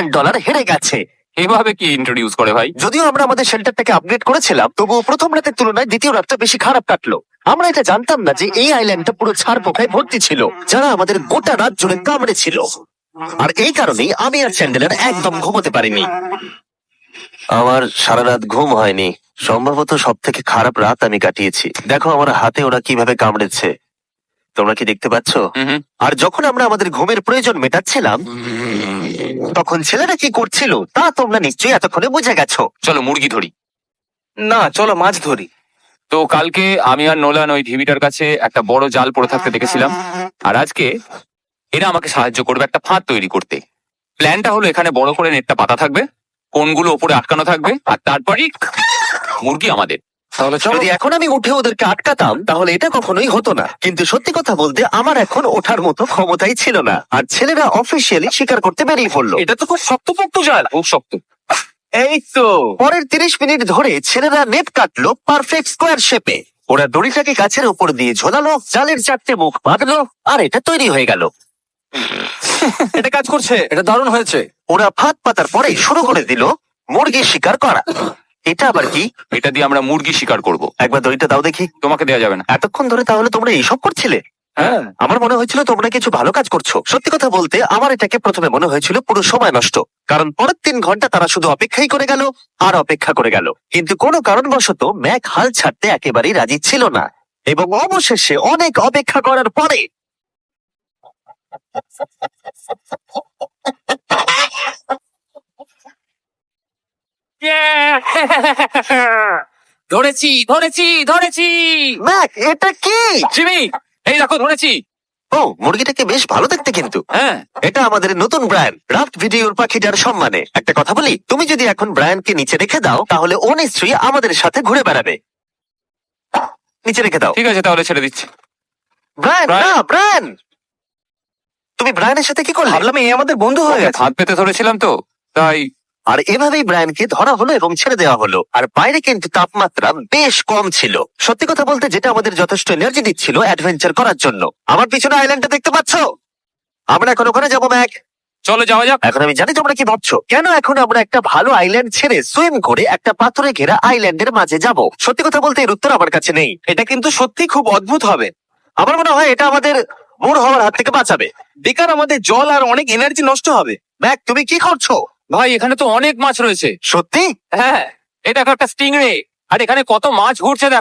$1 হেরে গেছে। এভাবে কি ইন্ট্রোডিউস করে ভাই? যদিও আমরা আমাদের শেল্টারটাকে আপগ্রেড করেছিলাম, তবুও প্রথম রাতের তুলনায় দ্বিতীয় রাতটা বেশি খারাপ কাটলো। আমরা এটা জানতাম না যে এই আইল্যান্ডটা পুরো ছাড় পোকায় ভর্তি ছিল, যারা আমাদের গোটা রাত জুড়ে কামড়েছিল। আর এই কারণেই আমি আর চ্যান্ডেলার একদম ঘুমোতে পারিনি। আমার সারা রাত ঘুম হয়নি। সম্ভবত সব থেকে খারাপ রাত আমি কাটিয়েছি। দেখো আমার হাতে ওরা কিভাবে কামড়েছে, তোমরা কি দেখতে পাচ্ছ? আর যখন আমরা আমাদের ঘুমের প্রয়োজন মেটাচ্ছিলাম, তখন ছেলেরা কি করছিল তা তোমরা নিশ্চয়ই এতক্ষণে বুঝে গেছো। চলো মুরগি ধরি। না, চলো মাছ ধরি। তো কালকে আমি আর নোলান ওই ঢিবিটার কাছে একটা বড় জাল পড়ে থাকতে দেখেছিলাম, আর আজকে এরা আমাকে সাহায্য করবে একটা ফাঁদ তৈরি করতে। প্ল্যানটা হলো এখানে বড় করে নেটটা পাতা থাকবে, কোনগুলো ওপরে আটকানো থাকবে, আর তারপরই মুরগি আমাদের। তাহলে চলো। যদি এখন আমি উঠে ওদেরকে আটকাতাম তাহলে এটা কখনোই হতো না, কিন্তু সত্যি কথা বলতে আমার এখন ওঠার মতো ক্ষমতাই ছিল না। আর ছেলেরা অফিসিয়ালি স্বীকার করতে বেরিয়ে পড়লো। এটা তো খুব শক্তপোক্ত জাল। খুব শক্ত। এই তো। পরের 30 মিনিট ধরে ছেলেরা নেট কাটলো পারফেক্ট স্কোয়ার শেপে। ওরা দড়িটাকে গাছের উপর দিয়ে ঝোলালো, জালের 4টে মুখ বাঁধলো, আর এটা তৈরি হয়ে গেল। এটা কাজ করছে, এটা দারুণ হয়েছে। ওরা ফাঁদ পাতার পরে শুরু করে দিল মুরগি শিকার করা। এটা আবার কি? এটা দিয়ে আমরা মুরগি শিকার করব। একবার দড়িটা দাও দেখি। তোমাকে দেওয়া যাবে না। এতক্ষণ ধরে তাহলে তোমরা এইসব করছিলে? হ্যাঁ, আমার মনে হয়েছিল তোমরা কিছু ভালো কাজ করছো। সত্যি কথা বলতে আমার এটাকে প্রথমে মনে হয়েছিল পুরো সময় নষ্ট, কারণ পরের 3 ঘন্টা তারা শুধু অপেক্ষাই করে গেল আর অপেক্ষা করে গেল। কিন্তু কোনো কারণবশত ম্যাক হাল ছাড়তে একেবারেই রাজি ছিল না, এবং অবশেষে অনেক অপেক্ষা করার পরে ধরেছি ধরেছি ধরেছি। ম্যাক, এটা কি? জিমি, এই দেখো ধরেছি। ও, মুরগিটাকে বেশ ভালো দেখতে কিন্তু। হ্যাঁ, এটা আমাদের নতুন ব্র্যান্ড রাফট ভিডিওর পাখিটার সম্মানে। একটা কথা বলি, তুমি যদি এখন ব্র্যান্ডকে নিচে রেখে দাও তাহলে ও নিশ্চয়ই আমাদের সাথে ঘুরে বেড়াবে। নিচে রেখে দাও। ঠিক আছে তাহলে ছেড়ে দিচ্ছি। Brian, Brian. না ব্রায়ান, তুমি ব্রায়ানের সাথে কি করলে? ভাবলাম এই আমাদের বন্ধু হয়ে গেছে। হাত পেতে ধরেছিলাম তো তাই। আর এভাবেই ব্রায়ানকে ধরা হলো এবং ছেড়ে দেওয়া হলো। আর বাইরে কিন্তু তাপমাত্রা বেশ কম ছিল। সত্যি কথা বলতে যেটা আমাদের যথেষ্ট এনার্জি দিচ্ছিল অ্যাডভেঞ্চার করার জন্য। আমার পিছনে আইল্যান্ডটা দেখতে পাচ্ছো? আমরা এখন ওখানে যাবো ম্যাক। চলো যাওয়া যাক। এখন আমি জানি তোমরা কি ভাবছো, কেন এখন আমরা একটা ভালো আইল্যান্ড ছেড়ে সুইম করে একটা পাথরে ঘেরা আইল্যান্ডের মাঝে যাব? সত্যি কথা বলতে এর উত্তর আমার কাছে নেই। এটা কিন্তু সত্যি খুব অদ্ভুত হবে। আমার মনে হয় এটা আমাদের বোর হওয়ার হাত থেকে বাঁচাবে। বেকার আমাদের জল আর অনেক এনার্জি নষ্ট হবে। ম্যাক, তুমি কি করছো? ভাই এখানে তো অনেক মাছ রয়েছে। সত্যি? হ্যাঁ, এটা একটা স্টিংরে, আর এখানে কত মাছ ঘুরছে দেখো।